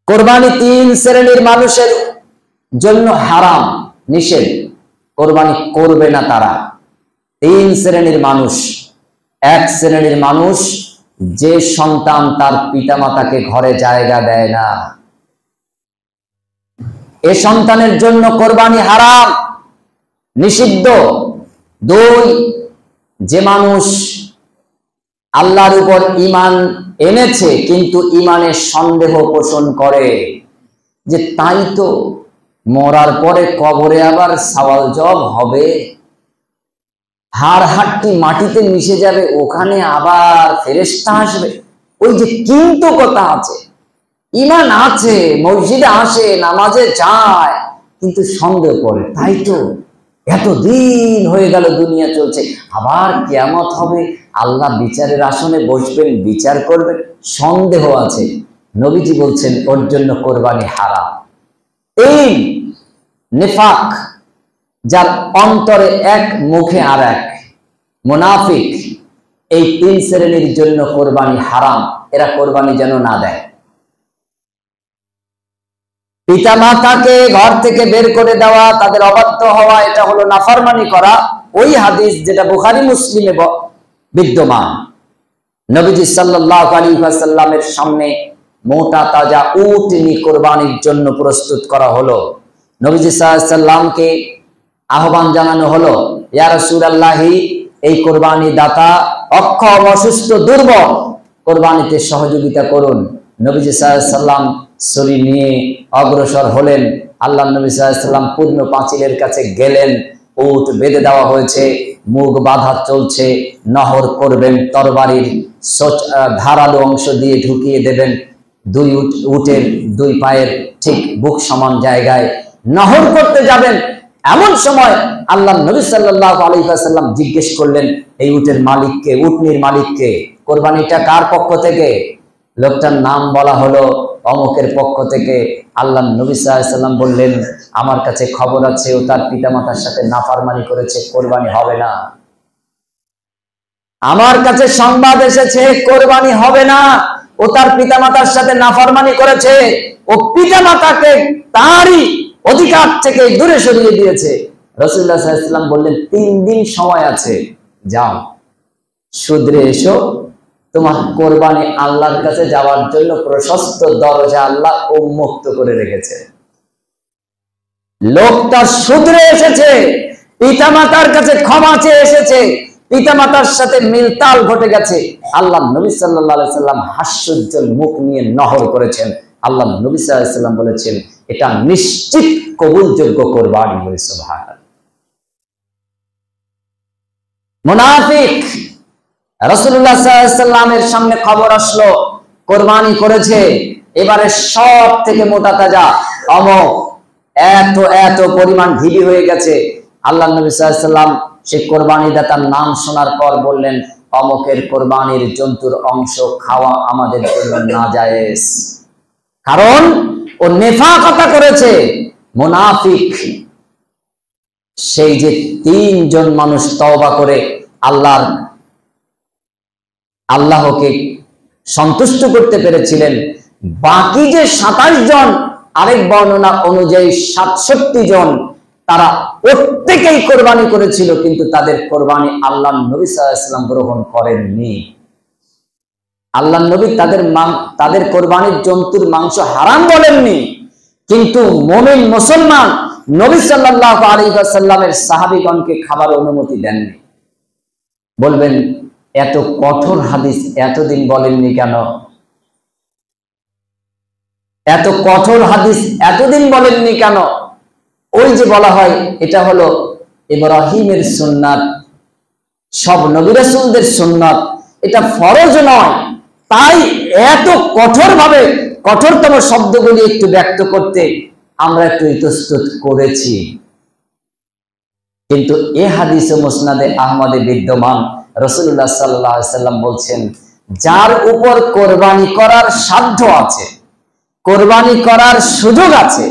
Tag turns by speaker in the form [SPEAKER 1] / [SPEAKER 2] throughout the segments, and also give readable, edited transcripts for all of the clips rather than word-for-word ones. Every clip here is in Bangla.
[SPEAKER 1] কোরবানি তিন শ্রেণীর মানুষের জন্য হারাম, নিষেধ। কোরবানি করবে না তারা। তিন শ্রেণীর মানুষ। এক শ্রেণীর মানুষ, যে সন্তান তার পিতামাতাকে ঘরে জায়গা দেয় না, এ সন্তানের জন্য কোরবানি হারাম, নিষিদ্ধ। দুই, যে মানুষ আল্লাহর উপর ঈমান এনেছে কিন্তু ঈমানের সন্দেহ পোষণ করে যে তাই তো মরার পরে কবরে আবার সওয়াল জবাব হবে, হাড় হাড্ডি মাটিতে মিশে যাবে, ওখানে আবার ফেরেশতা আসবে। ওই যে কিন্তু কথা আছে, ঈমান আছে, মসজিদে আসে, নামাজে যায়, কিন্তু সন্দেহ করে তাই তো এতদিন হয়ে গেল দুনিয়া চলছে, আবার কিয়ামত হবে, আল্লাহ বিচারের আসনে বসবেন, বিচার করবেন, সন্দেহ আছে। নবীজি বলছেন ওর জন্য কোরবানি হারাম। এই নিফাক, যার অন্তরে এক মুখে আর এক, মুনাফিক, এই তিন শ্রেণীর জন্য কোরবানি হারাম। এরা কোরবানি যেন না দেয়। পিতা মাতাকে ঘর থেকে বের করে দেওয়া, তাদের অবাধ্য হওয়া, এটা হলো নাফরমানি করা। ওই হাদিস যেটা বুখারী মুসলিমে বিদ্যমান, নবীজি সাল্লাল্লাহু আলাইহি ওয়াসাল্লামের সামনে মোটা তাজা উটনি কোরবানির জন্য প্রস্তুত করা হলো। নবীজি সাল্লাল্লাহু আলাইহি ওয়াসাল্লামকে আহ্বান জানানো হলো, ইয়া রাসূলুল্লাহি, এই কোরবানি দাতা অক্ষম, অসুস্থ, দুর্বল, কোরবানিতে সহযোগিতা করুন। নবীজি সাল্লাল্লাহু আলাইহি ওয়াসাল্লাম ছুরি নিয়ে অগ্রসর হলেন। আল্লাহ নবী সাল্লাল্লাহু আলাইহি ওয়াসাল্লাম পূর্ণ পাঁচিলের কাছে গেলেন। উট বেঁধে দেওয়া হয়েছে, মুখ বাঁধা চলছে, নহর করবেন, তরবারির ধারালো অংশ দিয়ে ঢুকিয়ে দেবেন দুই উটের দুই পায়ের ঠিক বুক সমান জায়গায়, নহর করতে যাবেন। এমন সময় আল্লাহ নবী সাল্লাল্লাহু আলাইহি ওয়াসাল্লাম জিজ্ঞেস করলেন এই উটের মালিককে, উটনির মালিককে, কোরবানিটা কার পক্ষ থেকে? লোকটার নাম বলা হলো অমুকের পক্ষ থেকে। আল্লাহ নবী সাল্লাল্লাহু আলাইহি ওয়াসাল্লাম বললেন, আমার কাছে খবর আছে ও তার পিতামাতার সাথে নাফরমানি করেছে, কোরবানি হবে না। আমার কাছে সংবাদ এসেছে কোরবানি হবে না, ও তার পিতামাতার সাথে নাফরমানি করেছে, ও পিতামাতাকে তারই অধিকার থেকে দূরে সরিয়ে দিয়েছে। রাসূলুল্লাহ সাল্লাল্লাহু আলাইহি ওয়াসাল্লাম বললেন, 3 দিন সময় আছে, যাও শুধরে এসো, তোমার কোরবানি আল্লাহর কাছে যাওয়ার জন্য প্রশস্ত দরজা আল্লাহ উন্মুক্ত করে রেখেছে। লোকটা শুধরে এসেছে, পিতামাতার কাছে ক্ষমা চেয়ে এসেছে, পিতামাতার সাথে মিলতাল ঘটে গেছে। আল্লাহ নবী সাল্লাল্লাহু আলাইহি ওয়াসাল্লাম হাস্যোজ্জ্বল মুখ নিয়ে নহর করেছেন। আল্লাহ নবী সাল্লাল্লাহু আলাইহি ওয়াসাল্লাম বলেছেন, এটা নিশ্চিত কবুলযোগ্য কোরবানি। বলে সুবহানাল্লাহ। মুনাফিক, রাসূলুল্লাহ সাল্লাল্লাহু আলাইহি ওয়াসাল্লামের সামনে খবর আসলো কোরবানি করেছে, এবারে সব থেকে মোটা তাজা অমক, এত এত পরিমাণ ভিড়ি হয়ে গেছে। আল্লাহ নবী সাল্লাল্লাহু আলাইহি ওয়াসাল্লাম সেই কোরবানি দাতার নাম শোনার পর বললেন, অমকের কোরবানির জন্তুর অংশ খাওয়া আমাদের জন্য নাজায়েজ, কারণ ও নেফাকতা করেছে, মুনাফিক। সেই যে 3 জন মানুষ তওবা করে আল্লাহকে সন্তুষ্ট করতে পেরেছিলেন, বাকি যে 27 জন, আরেক বর্ণনা অনুযায়ী 67 জন, তারা প্রত্যেকেই কোরবানি করেছিল, কিন্তু তাদের কোরবানি আল্লাহ নবী সাল্লাল্লাহু আলাইহি ওয়াসাল্লাম গ্রহণ করেননি। আল্লাহ নবী তাদের কোরবানির জন্তুর মাংস হারাম বলেননি, কিন্তু মুমিন মুসলমান নবী সাল্লাল্লাহু আলাইহি ওয়াসাল্লামের সাহাবীগণকে খাবার অনুমতি দেননি। বলবেন, এত কঠোর হাদিস এতদিন বলেননি কেন? এত কঠোর হাদিস এতদিন বলেননি কেন? ওই যে বলা হয় এটা হলো ইব্রাহিমের সুন্নাত, সব নবী রাসূলদের সুন্নাত, এটা ফরজ নয়, তাই এত কঠোরভাবে কঠোরতম শব্দগুলি একটু ব্যক্ত করতে আমরা একটু ইতস্তত করেছি। কিন্তু এ হাদিস মুসনাদে আহমদে বিদ্যমান, রাসূলুল্লাহ সাল্লাল্লাহু আলাইহি ওয়াসাল্লাম বলছেন, যার উপর কোরবানি করার সাধ্য আছে, কোরবানি করার সুযোগ আছে,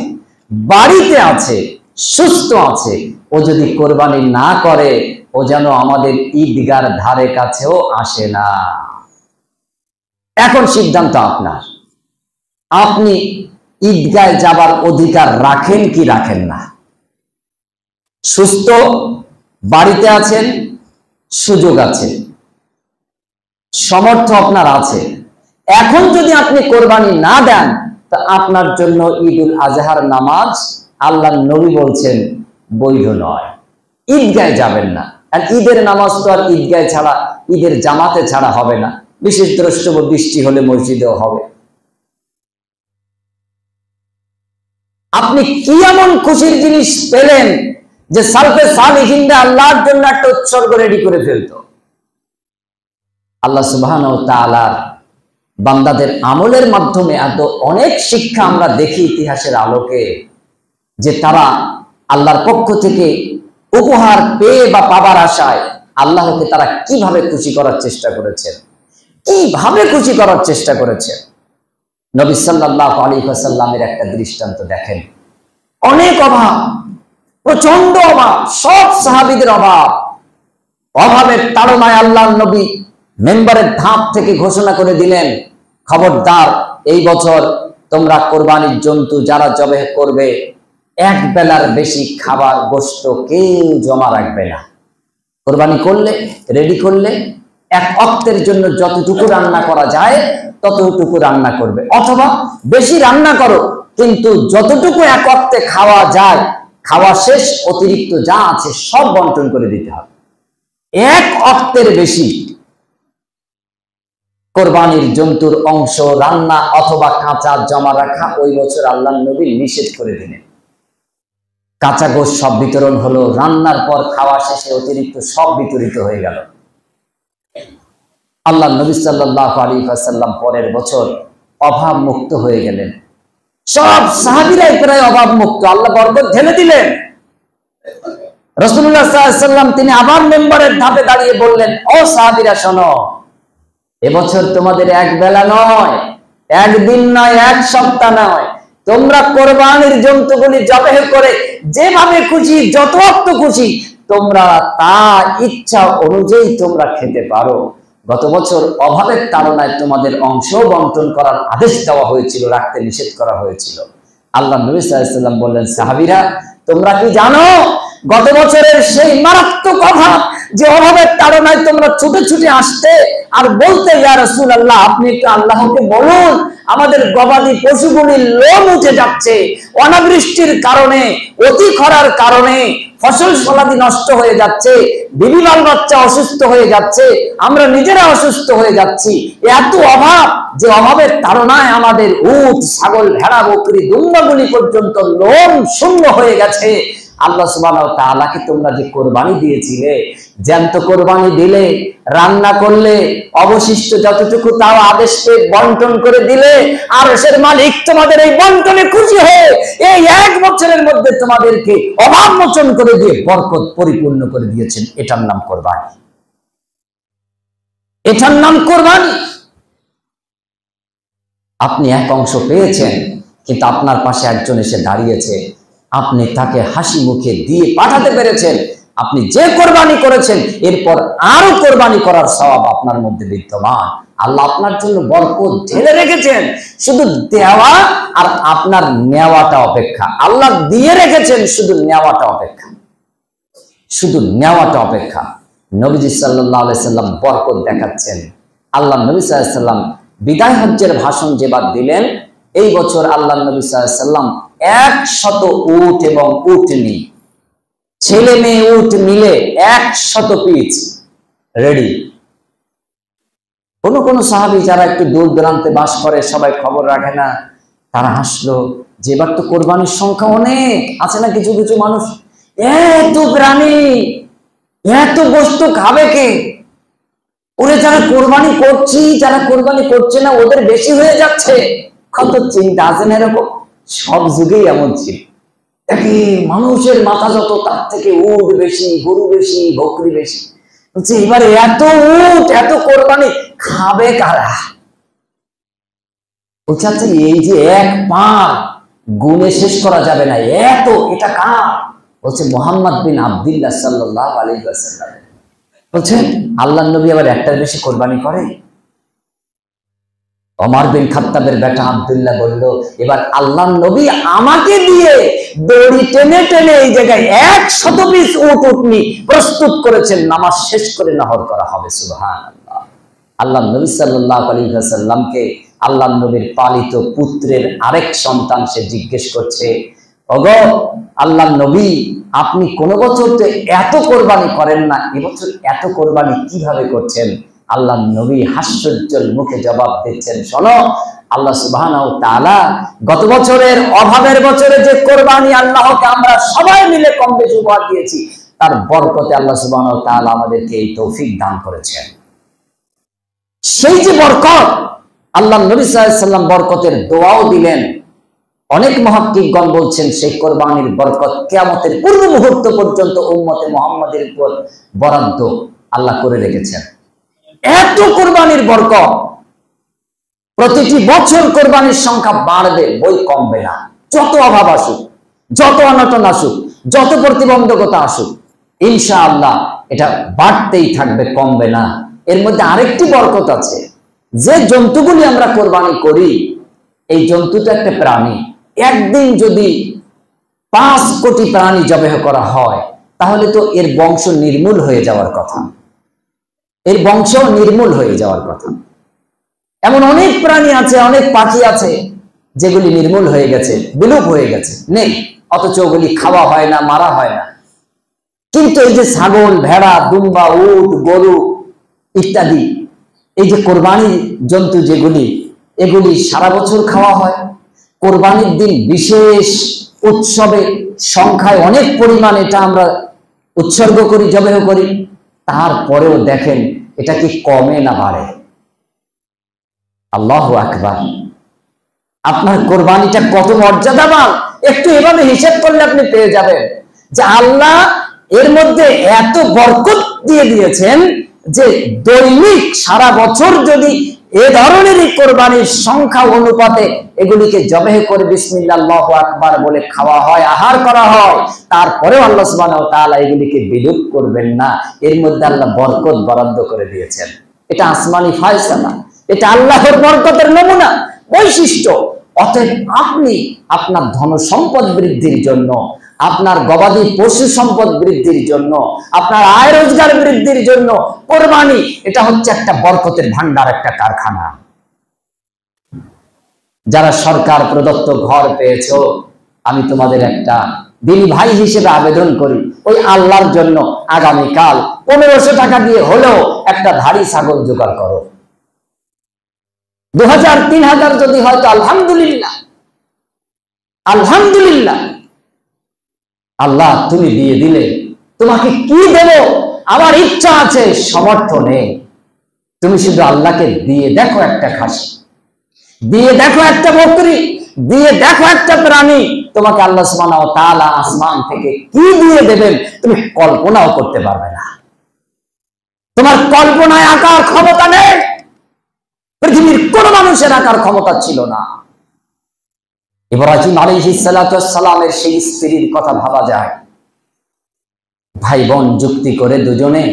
[SPEAKER 1] বাড়িতে আছে, সুস্থ আছে, ও যদি কোরবানি না করে, ও যেন আমাদের ঈদগার ধারে কাছেও আসে না। এখন সিদ্ধান্ত আপনার। আপনি ঈদগায় যাবার অধিকার রাখেন কি রাখেন না? সুস্থ, বাড়িতে আছেন, সুযোগ আছে, সমর্থ আপনার আছে, এখন যদি আপনি কোরবানি না দেন তা আপনার জন্য ঈদুল আজহার নামাজ আল্লাহর নবী বলছেন বৈধ নয়। ঈদগায় যাবেন না। আর ঈদের নামাজ তো আর ঈদগায় ছাড়া, ঈদের জামাতে ছাড়া হবে না, বিশেষ দ্রষ্টব্য বৃষ্টি হলে মসজিদেও হবে। আপনি কি এমন খুশির জিনিস পেলেন যে সালফে সালিহিনরা আল্লাহর জন্য একটা উৎসর্গ রেডি করে ফেলতো? আল্লাহ সুবহানাহু ওয়া তাআলা বান্দাদের আমলের মাধ্যমে এত অনেক শিক্ষা আমরা দেখি ইতিহাসের আলোকে, যে তারা আল্লাহর পক্ষ থেকে উপহার পেয়ে বা পাবার আশায় আল্লাহকে তারা কিভাবে খুশি করার চেষ্টা করেছেন, কিভাবে খুশি করার চেষ্টা করেছেন। নবী সাল্লাল্লাহু আলাইহি ওয়াসাল্লামের একটা দৃষ্টান্ত দেখেন। অনেক অভাব, প্রচন্ড অভাব, সব সাহাবীদের অভাব, অভাবের তাড়নায় আল্লাহর নবী মেম্বারের ধাপ থেকে ঘোষণা করে দিলেন, খবরদার এই বছর তোমরা কোরবানির জন্তু যারা জবাহ করবে এক বেলার বেশি খাবার গোশত কেউ জমা রাখবে না। কোরবানি করলে, রেডি করলে এক ওয়াক্তের জন্য যতটুকু রান্না করা যায় ততটুকু রান্না করবে, অথবা বেশি রান্না করো কিন্তু যতটুকু এক ওয়াক্তে খাওয়া যায়, খাওয়া শেষ অতিরিক্ত যা আছে সব বন্টন করে দিতে হবে। এক ওয়াক্তের বেশি কোরবানির জন্তুর অংশ রান্না অথবা কাঁচা জমা রাখা ওই বছর আল্লাহর নবী নিষেধ করে দিলেন। কাঁচা গোশত সব বিতরণ হলো, রান্নার পর খাওয়া শেষে অতিরিক্ত সব বিতরিত হয়ে গেল। আল্লাহর নবী সাল্লাল্লাহু আলাইহি ওয়াসাল্লাম পরের বছর অভাব মুক্ত হয়ে গেলেন। সব সাহাবীরাই প্রায় অভাব মুক্ত, আল্লাহ বরকত ঢেলে দিলেন। রাসূলুল্লাহ সাল্লাল্লাহু আলাইহি ওয়াসাল্লাম তিনি আবার মেম্বারের ধাপে দাঁড়িয়ে বললেন, ও সাহাবীরা শোনো, এবছর তোমাদের এক বেলা নয়, একদিন নয়, এক সপ্তাহ নয়, তোমরা কোরবানির জন্তুগুলি জবাহ করে যেভাবে খুশি, যত অক্ত খুশি তোমরা তা ইচ্ছা অনুযায়ী তোমরা খেতে পারো। গত বছর অভাবের তাড়নায় তোমাদের অংশ বন্টন করার আদেশ দেওয়া হয়েছিল, রাখতে নিষেধ করা হয়েছিল। আল্লাহ নবী সাল্লাল্লাহু আলাইহি ওয়াসাল্লাম বললেন, সাহাবীরা তোমরা কি জানো গত বছরের সেই মারাত্মক অভাব, যে অভাবের তাড়নায় তোমরা ছুটে ছুটে আসতে আর বলতে, ইয়া রাসূলুল্লাহ আপনি একটু আল্লাহকে বলুন আমাদের গবাদি পশুগুলির লোম উঠে যাচ্ছে, অনাবৃষ্টির কারণে, অতি খরার কারণে ফসল ফলাদি নষ্ট হয়ে যাচ্ছে, বিবি বাল বাচ্চা অসুস্থ হয়ে যাচ্ছে, আমরা নিজেরা অসুস্থ হয়ে যাচ্ছি, এত অভাব যে অভাবের তাড়নায় আমাদের উট, ছাগল, ভেড়া, বকরি, দুম্বাগুলি পর্যন্ত লোম শূন্য হয়ে গেছে। আল্লাহ সুবহানাহু ওয়া তাআলাকে তোমরা যে কোরবানি দিয়েছিলে, জ্যান্ত কোরবানি দিলে, রান্না করলে, অবশিষ্ট যতটুকু তাও আদেশ পেয়ে বন্টন করে দিলে, আর আরশের মালিক তোমাদের এই বন্টনে খুশি হয়ে এই এক বছরের মধ্যে তোমাদেরকে অভাব মোচন করে দিয়ে বরকত পরিপূর্ণ করে দিয়েছেন। এটার নাম কোরবানি, এটার নাম কোরবানি। আপনি এক অংশ পেয়েছেন, কিন্তু আপনার পাশে একজন এসে দাঁড়িয়েছে, আপনি তাকে হাসি মুখে দিয়ে পাঠাতে পেরেছেন। আপনি যে কোরবানি করেছেন এরপর আরো কোরবানি করার সওয়াব আপনার মধ্যে বিদ্যমান। আল্লাহ আপনার জন্য বরকত ঢেলে রেখেছেন, শুধু দেওয়া আর আপনার নেওয়াটা অপেক্ষা। আল্লাহ দিয়ে রেখেছেন, শুধু নেওয়াটা অপেক্ষা, শুধু নেওয়াটা অপেক্ষা। নবীজি সাল্লাল্লাহু আলাইহি সাল্লাম বরকত দেখাচ্ছেন। আল্লাহ নবী সাল্লাল্লাহু আলাইহি সাল্লাম বিদায় হজ্জের ভাষণ যেবার দিলেন, এই বছর আল্লাহ নবী সাল্লাল্লাহু আলাইহি সাল্লাম 100 উট এবং উটনি, ছেলে মেয়ে উট মিলে 100 পিস রেডি। কোন সাহাবী যারা একটু দূর দূরান্তে বাস করে, সবাই খবর রাখে না, তারা হাসলো যে এবার তো কোরবানির সংখ্যা অনেক আছে না, কিছু কিছু মানুষ এত প্রাণী, এত বস্তু খাবে কে? ওরে যারা কোরবানি করছি, যারা কোরবানি করছে না ওদের বেশি হয়ে যাচ্ছে। কত চিন্তা আছে না এরকম, সব যুগেই এমন ছিল। দেখি মানুষের মাথা যত তার থেকে উট বেশি, গরু বেশি, বকরি বেশি। বলছে এবারে এত উট, এত কোরবানি খাবে কারা? বলছে আচ্ছা এই যে এক পা গুণে শেষ করা যাবে না, এত, এটা কার? বলছে মুহাম্মদ বিন আব্দুল্লাহ সাল্লাল্লাহু আলাইহি ওয়াসাল্লাম। বলছে আল্লাহর নবী আবার একটার বেশি কোরবানি করে? বলছে হ্যাঁ, তো প্রাণী, এত বস্তু খাবে কে? ওরে যারা কোরবানি করছি, যারা কোরবানি করছে না ওদের বেশি হয়ে যাচ্ছে। চিন্তা আছে না এরকম, সব যুগেই এমন ছিল। দেখি মানুষের মাথা যত তার থেকে উট বেশি, গরু বেশি, বকরি বেশি। বলছে এবারে এত উট, এত কোরবানি খাবে কারা? বলছে আল্লাহর নবী আবার একটার বেশি কোরবানি করে? ওমর বিন খাত্তাবের বেটা আব্দুল্লাহ বলল, এবার আল্লাহর নবী আমাকে দিয়ে দড়ি টেনে টেনে এই জায়গায় 100 পিস উট উটনি প্রস্তুত করেছেন, নামাজ শেষ করে নহর করা হবে। সুবহানাল্লাহ। আল্লাহর নবী সাল্লাল্লাহু আলাইহি ওয়াসাল্লামকে আল্লাহর নবীর পালিত পুত্রের আরেক সন্তান সে জিজ্ঞেস করছে, ওগো আল্লাহর নবী, আপনি কোন বছর তো এত কোরবানি করেন না, এবছর এত কোরবানি কিভাবে করছেন? আল্লাহর নবী হাস্যোজ্জ্বল মুখে জবাব দিচ্ছেন, শোনো, আল্লাহ সুবহানাহু ওয়া তাআলা গত বছরের অভাবের বছরে যে কোরবানি আল্লাহকে আমরা সবাই মিলে কম বেশি উপহার দিয়েছি, তার বরকতে আল্লাহ সুবহানাহু ওয়া তাআলা আমাদেরকে এই তৌফিক দান করেছেন। সেই যে বরকত, আল্লাহর নবী সাল্লাল্লাহু আলাইহি ওয়াসাল্লাম বরকতের দোয়াও দিলেন। অনেক মুহাক্কিকগণ বলছেন সেই কোরবানির বরকত কিয়ামতের পূর্ব মুহূর্ত পর্যন্ত উম্মতে মুহাম্মাদের উপর বরাদ্দ আল্লাহ করে রেখেছেন। এত কোরবানির বরকত, প্রতিটি বছর কোরবানির সংখ্যা বাড়বে, বই কমবে না। যত অভাব আসুক, যত অনটন আসুক, যত প্রতিবন্ধকতা আসুক, ইনশাআল্লাহ এটা বাড়তেই থাকবে, কমবে না। এর মধ্যে আরেকটি বরকত আছে, যে জন্তুগুলি আমরা কোরবানি করি, এই জন্তুটা একটা প্রাণী। একদিন যদি 5 কোটি প্রাণী জবেহ করা হয়, তাহলে তো এর বংশ নির্মূল হয়ে যাওয়ার কথা, এর বংশ নির্মূল হয়ে যাওয়ার কথা। এমন অনেক প্রাণী আছে, অনেক পাখি আছে যেগুলি নির্মূল হয়ে গেছে, বিলুপ হয়ে গেছে, নেই, অথচ ওগুলি খাওয়া হয় না, মারা হয় না। কিন্তু এই যে ছাগল, ভেড়া, দুম্বা, উট, গরু ইত্যাদি, এই যে কোরবানি জন্তু যেগুলি, এগুলি সারা বছর খাওয়া হয়। কোরবানির দিন বিশেষ উৎসবে সংখ্যায় অনেক পরিমাণ এটা আমরা উৎসর্গ করি, জবেহ করি। তারপরেও দেখেন এটা কি কমে না বাড়ে? আল্লাহু আকবার। আপনার কোরবানিটা কত মর্যাদাবান, একটু এভাবে হিসাব করলে আপনি পেয়ে যাবেন যে আল্লাহ এর মধ্যে এত বরকত দিয়ে দিয়েছেন যে দৈনিক সারা বছর যদি এ ধরনের কোরবানির সংখ্যা অনুপাতে এগুলিকে জবেহ করে বিসমিল্লাহ আল্লাহু আকবার বলে খাওয়া হয়, আহার করা হয়, তারপরেও আল্লাহ সুবহানাহু ওয়া তাআলা এগুলিকে বিলুপ করবেন না। এর মধ্যে আল্লাহ বরকত বরাদ্দ করে দিয়েছেন। এটা আসমানি ফায়সালা, এটা আল্লাহর বরকতের নমুনা, বৈশিষ্ট্য। অতএব আপনি আপনার ধন সম্পদ বৃদ্ধির জন্য, আপনার গবাদি পশু সম্পদ বৃদ্ধির জন্য, আপনার আয় রোজগার বৃদ্ধির জন্য কোরবানি এটা হচ্ছে একটা বরকতের ভান্ডার, একটা কারখানা। যারা সরকার প্রদত্ত ঘর পেয়েছো, আমি তোমাদের একটা দিনী ভাই হিসেবে আবেদন করি, ওই আল্লাহর জন্য আগামীকাল 1500 টাকা দিয়ে হলেও একটা ধাড়ি ছাগল জোগাড় করো। 2000-3000 যদি হয়তো আলহামদুলিল্লাহ, আলহামদুলিল্লাহ। আল্লাহ তুমি দিয়ে দিলে, তোমাকে কি দেব আমার ইচ্ছা আছে, সমর্থ নেই। তুমি শুধু আল্লাহকে দিয়ে দেখো একটা খাসি, দিয়ে দেখো একটা বকরি, দিয়ে দেখো একটা প্রাণী, তোমাকে আল্লাহ সুবহানাহু ওয়া তাআলা আসমান থেকে কি দিয়ে দেবেন তুমি কল্পনাও করতে পারবে না। তোমার কল্পনায় আকার ক্ষমতা নেই, পৃথিবীর কোন মানুষের আকার ক্ষমতা ছিল না। ইব্রাহিম আলাইহিস সালাতু ওয়াস সালামের সেই স্ত্রীর কথা ভাবা যায়। ভাই বোন যুক্তি করে দুজনে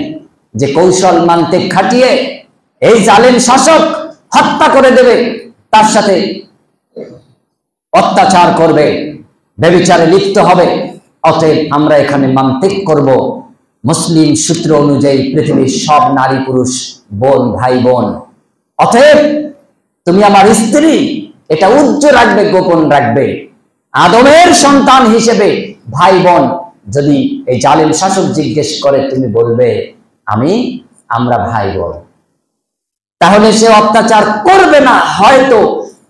[SPEAKER 1] যে কৌশল মান্তিক খাটিয়ে এই জালেম শাসক হত্যা করে দেবে, তার সাথে অত্যাচার করবে, ব্যভিচারে লিপ্ত হবে। অতএব আমরা এখানে মান্তিক করব, মুসলিম সূত্র অনুযায়ী পৃথিবীর সব নারী পুরুষ বোন ভাই বোন, অতএব তুমি আমার স্ত্রী, এটা উজ্জ্বল রাখবে, গোপন রাখবে। আদমের সন্তান হিসেবে ভাই বোন যদি এই জালেম শাসক জিজ্ঞেস করে, তুমি বলবে আমরা ভাই বোন, তাহলে সে অত্যাচার করবে না। হয়তো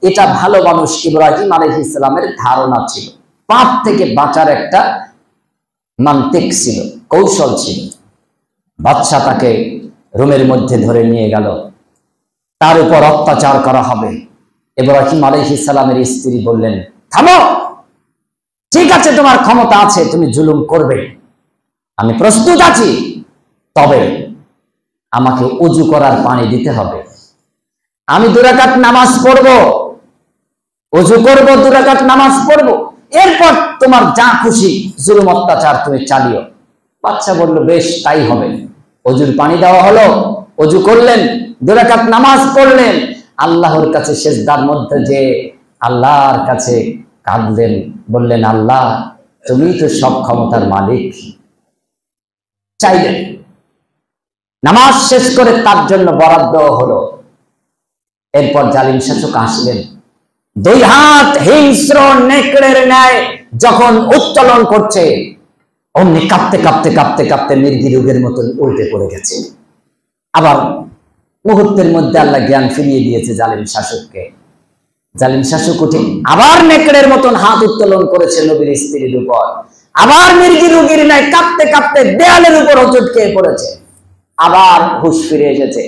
[SPEAKER 1] এটা ভালো মানুষ ইব্রাহিম আলাইহিস সালামের ধারণা ছিল, পাপ থেকে বাঁচার একটা মান্তিক ছিল, কৌশল ছিল। বাদশা তাকে রুমের মধ্যে ধরে নিয়ে গেল, তার উপর অত্যাচার করা হবে। ইব্রাহিম আলাইহিস সালামের স্ত্রী বললেন, থামো, ঠিক আছে তোমার ক্ষমতা আছে, তুমি জুলুম করবে, আমি প্রস্তুত আছি, তবে আমাকে ওযু করার পানি দিতে হবে। আমি 2 রাকাত নামাজ পড়ব, ওযু করব, 2 রাকাত নামাজ পড়ব, এরপর তোমার যা খুশি জুলুম অত্যাচার তুমি চালিও। বাদশা বলল, বেশ তাই হবে। ওযুর পানি দেওয়া হলো, ওযু করলেন, 2 রাকাত নামাজ পড়লেন, আল্লাহর কাছে সিজদার মধ্যে যে আল্লাহর কাছে কাঁদলেন, বললেন আল্লাহ তুমি তো সব ক্ষমতার মালিক। চাইলেন, নামাজ শেষ করে তার জন্য বরাদ্দ হলো। এরপর জালিম শাসক আসলেন, দুই হাত হিংস্র নেকড়ের ন্যায় যখন উত্তোলন করছে, অমনি কাঁপতে কাঁপতে কাঁপতে কাঁপতে মির্গি রোগের মতন উল্টে পড়ে গেছে। আবার মুহূর্তের মধ্যে আল্লাহ জ্ঞান ফিরিয়ে দিয়েছে জালিম শাসককে। জালিম শাসক উঠে আবার নেকড়ের মতন হাত উত্তোলন করেছে নবীর স্ত্রীর উপর। আবার মির্গি রোগীর ন্যায় কাঁপতে কাঁপতে দেয়ালের উপর হোঁচট খেয়ে পড়েছে। আবার হুঁশ ফিরে এসেছে।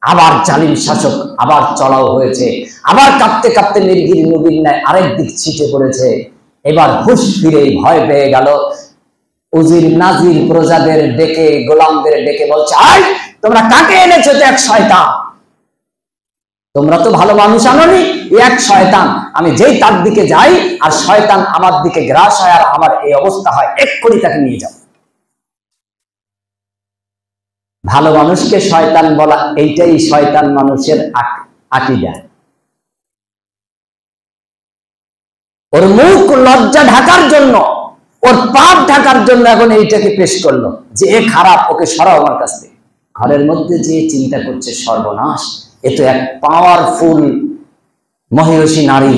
[SPEAKER 1] আবার জালিম শাসক আবার চড়াও হয়েছে। আবার কাঁপতে কাঁপতে মির্গির নবীর ন্যায় আরেক দিক ছিটে পড়েছে। এবার হুঁশ ফিরে ভয় পেয়ে গেল। উজির নাজির প্রজাদের ডেকে, গোলামদের ডেকে বলছে, আয় তোমরা কাকে এনেছো? তো এক শয়তান, তোমরা তো ভালো মানুষ আনোনি, এক শয়তান। আমি যেই তার দিকে যাই আর শয়তান আমার দিকে গ্রাস হয় আর আমার এই অবস্থা হয়, এক্ষুনি তাকে নিয়ে যাও। ভালো মানুষকে শয়তান বলা, এইটাই শয়তান মানুষের আকীদা। ওর মুখ লজ্জা ঢাকার জন্য, ওর পাপ ঢাকার জন্য এখন এইটাকে পেশ করলো যে এ খারাপ, ওকে সরাও আমার কাছ থেকে। ঘরের মধ্যে যে চিন্তা করছে সর্বনাশ, এ তো এক পাওয়ারফুল মহিষী নারী,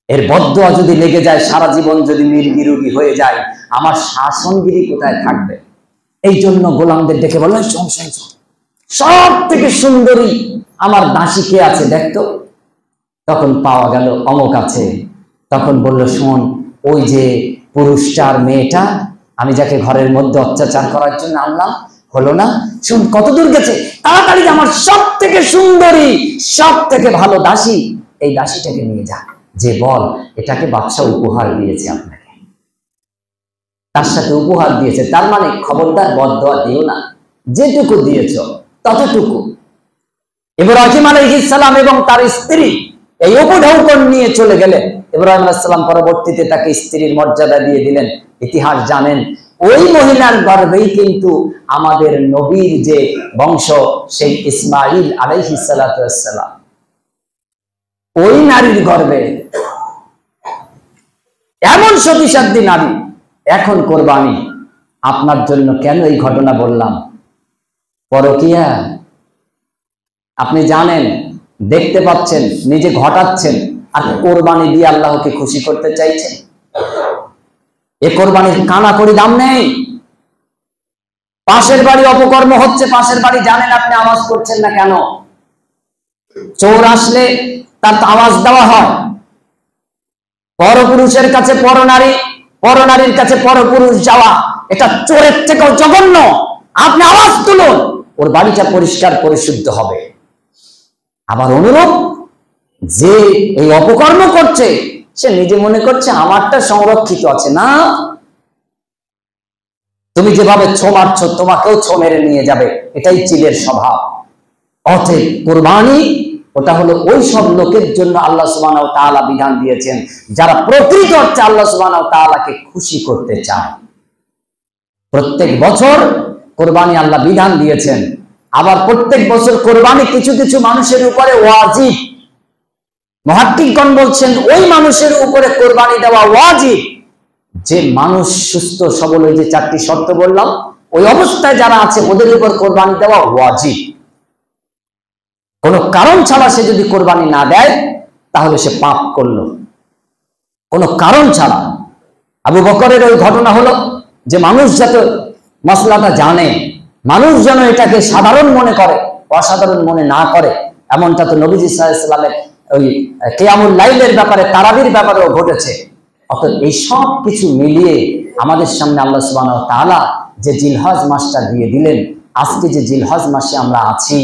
[SPEAKER 1] এর বদদোয়া যদি লেগে যায়, সারা জীবন যদি মির্গি রোগী হয়ে যায়, আমার শাসনগিরি কোথায় থাকবে? এই জন্য গোলামদের ডেকে বলল, সব থেকে সুন্দরী আমার দাসী কে আছে দেখতো। তখন পাওয়া গেল অমুক আছে। তখন বলল, শোন, ওই যে পুরুষটার মেয়েটা, আমি যাকে ঘরের মধ্যে অত্যাচার করার জন্য আনলাম, হলো না, শুন কত দূর গেছে, তাড়াতাড়ি আমার সব থেকে সুন্দরী, সব থেকে ভালো দাসী, এই দাসীটাকে নিয়ে যা, যে বল এটাকে বাদশা উপহার দিয়েছে আপনাকে, তার সাথে উপহার দিয়েছে, তার মানে খবরদার বদদোয়া দিও না, যেটুকু দিয়েছ ততটুকু। ইব্রাহিম আলাইহিস সালাম এবং তার স্ত্রী এই উপঢৌকন নিয়ে চলে গেলেন। ইব্রাহিম আলাইহিস সালাম পরবর্তীতে তাকে স্ত্রীর মর্যাদা দিয়ে দিলেন। ইতিহাস জানেন, ওই মহিলার গর্ভেই কিন্তু আমাদের নবীর যে বংশ, সেই ইসমাইল আলাইহিস সালাতু ওয়াস সালাম, ওই নারীর গর্ভে। এমন সতীসাধ্যী নারী। এখন কোরবানি আপনার জন্য কেন এই ঘটনা বললাম? পরকিয়া আপনি জানেন, দেখতে পাচ্ছেন, নিজে ঘটাচ্ছেন, আর কোরবানি দিয়ে আল্লাহকে খুশি করতে চাইছেন। এ কোরবানির কানাকড়ি দাম নেই। পাশের বাড়ি অপকর্ম হচ্ছে, পাশের বাড়ি জানেন আপনি আওয়াজ করছেন না কেন? চোর আসলে তার আওয়াজ দেওয়া হয়। পরপুরুষের কাছে পরনারী, পরনারীর কাছে পরপুরুষ যাওয়া, এটা চোরের থেকেও জঘন্য। আপনি আওয়াজ তুলুন, ওর বাড়িটা পরিষ্কার পরিশুদ্ধ হবে। আবার অনুরূপ যে এই অপকর্ম করছে, সে নিজে মনে করছে আমারটা সংরক্ষিত আছে। না, তুমি যেভাবে ছো মারছো, তোমাকেও ছো মেরে নিয়ে যাবে, এটাই চিলের স্বভাব। অতএব কোরবানি ওটা হলো ওই সব লোকের জন্য আল্লাহ সুবহানাহু ওয়া তাআলা বিধান দিয়েছেন, যারা প্রকৃত অর্থে আল্লাহ সুবহানাহু ওয়া তাআলাকে খুশি করতে চায়। প্রত্যেক বছর কোরবানি আল্লাহ বিধান দিয়েছেন। আবার প্রত্যেক বছর কোরবানি কিছু কিছু মানুষের উপরে ওয়াজিব। মুহাদ্দিসগণ বলছেন, ওই মানুষের উপরে কোরবানি দেওয়া ওয়াজিব যে মানুষ সুস্থ সবল, ওই যে চারটি শর্ত বললাম, ওই অবস্থায় যারা আছে ওদের উপর কোরবানি দেওয়া ওয়াজিব। কোন কারণ ছাড়া সে যদি কোরবানি না দেয়, তাহলে সে পাপ করলো, কোনো কারণ ছাড়া। আবু বকরের ওই ঘটনা হলো যে মানুষ যত মসলাটা জানে, মানুষ যেন এটাকে সাধারণ মনে করে, অসাধারণ মনে না করে, এমনটা তো নবীজি সাল্লাল্লাহু আলাইহি ওয়াসাল্লামের ওই কিয়ামুল লাইলের ব্যাপারে, তারাবির ব্যাপারেও ঘটেছে। অর্থাৎ এই সব কিছু মিলিয়ে আমাদের সামনে আল্লাহ সুবহানাহু ওয়া তাআলা যে জিলহজ মাসটা দিয়ে দিলেন, আজকে যে জিলহজ মাসে আমরা আছি,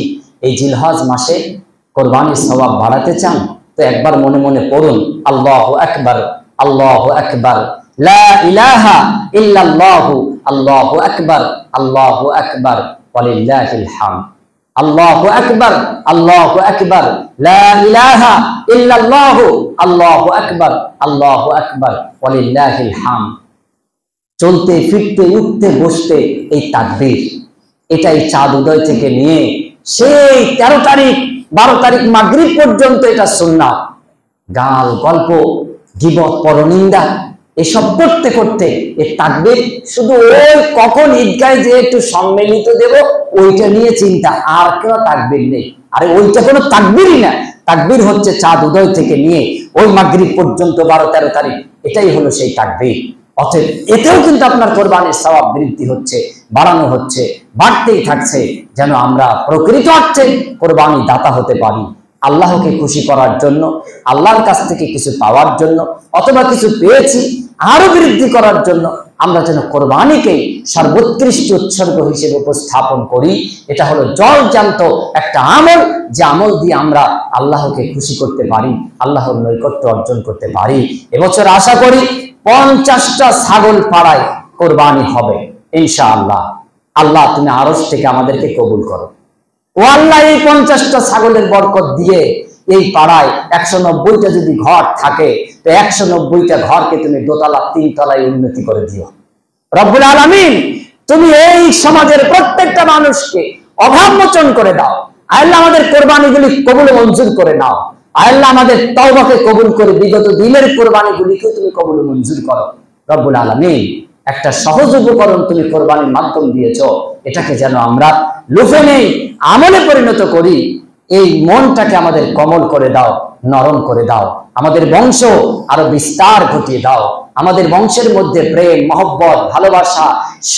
[SPEAKER 1] এই জিলহজ মাসে কোরবানির সওয়াব বাড়াতে চান তো একবার মনে মনে পড়ুন, আল্লাহু আকবার, আল্লাহু আকবার, লা ইলাহা ইল্লাল্লাহু, আল্লাহু আকবার, আল্লাহু আকবার, ওয়ালিল্লাহিল হামদ। আল্লাহু আকবার, আল্লাহু আকবার, লা ইলাহা ইল্লাল্লাহু, আল্লাহু আকবার, আল্লাহু আকবার, ওয়ালিল্লাহিল হামদ। চলতে ফিরতে উঠতে বসতে এই তাকবীর, এটাই চাঁদ উদয় থেকে নিয়ে সেই 13 তারিখ 12 তারিখ মাগরিব পর্যন্ত এটা সুন্নাত। গাল গল্প গীবত পরনিন্দা এসব করতে করতে এই তাকবীর শুধু ওই কখন ঈদগাহে যে একটু সম্মিলিত দেব ওইটা নিয়ে চিন্তা, আর কোনো তাকবীর নেই। আরে ওইটা কোনো তাকবীরই না, তাকবীর হচ্ছে চাঁদ উদয় থেকে নিয়ে ওই মাগরিব পর্যন্ত 12-13 তারিখ, এটাই হলো সেই তাকবীর। অতএব এতেও কিন্তু আপনার কোরবানির সওয়াব বৃদ্ধি হচ্ছে, বাড়ানো হচ্ছে, বাড়তেই থাকছে, যেন আমরা প্রকৃত অর্থে কোরবানি দাতা হতে পারি, আল্লাহকে খুশি করার জন্য, আল্লাহর কাছ থেকে কিছু পাওয়ার জন্য, অথবা কিছু পেয়েছি আরো বৃদ্ধি করার জন্য আমরা যেন কোরবানিকে সর্বোৎকৃষ্ট উৎসর্গ হিসেবে উপস্থাপন করি। এটা হলো জলজান্ত একটা আমল, যে আমল দিয়ে আমরা আল্লাহকে খুশি করতে পারি, আল্লাহর নৈকট্য অর্জন করতে পারি। এবছর আশা করি 50টা ছাগল পাড়ায় কোরবানি হবে ইনশাআল্লাহ। আল্লাহ তুমি আরশ থেকে আমাদেরকে কবুল করো। ও আল্লাহ, এই 50টা ছাগলের বরকত দিয়ে এই পাড়ায় 190টা যদি ঘর থাকে তো 190টা ঘরকে তুমি দোতলা 3 তলায় উন্নতি করে দিও রব্বুল আলামিন। তুমি এই সমাজের প্রত্যেকটা মানুষকে অভাব মোচন করে দাও আল্লাহ। আমাদের কোরবানিগুলি কবুল মঞ্জুর করে নাও আল্লাহ। আমাদের তওবাকে কবুল করে বিগত দিনের কোরবানিগুলিকে তুমি কবুল মঞ্জুর করো রব্বুল আলামিন। একটা সহজ উপকরণ তুমি কোরবানির মাধ্যম দিয়েছো, এটাকে যেন আমরা লুফে নেই, আমলে পরিণত করি। এই মনটাকে আমাদের কোমল করে দাও, নরম করে দাও। আমাদের বংশ আরো বিস্তার ঘটিয়ে দাও। আমাদের বংশের মধ্যে প্রেম, মহব্বত, ভালোবাসা,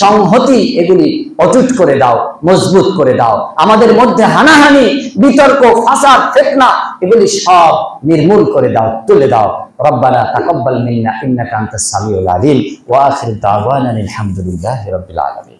[SPEAKER 1] সংহতি এগুলি অটুট করে দাও, মজবুত করে দাও। আমাদের মধ্যে হানাহানি, বিতর্ক, ফাসাদ, ফিতনা এগুলি সব নির্মূল করে দাও, তুলে দাও। রব্বানা তাকাব্বাল মিন্না ইন্নাকা আনতাস সামিউল আলিম ওয়া আখিরু দাওয়ানা আলহামদুলিল্লাহি রাব্বিল আলামিন।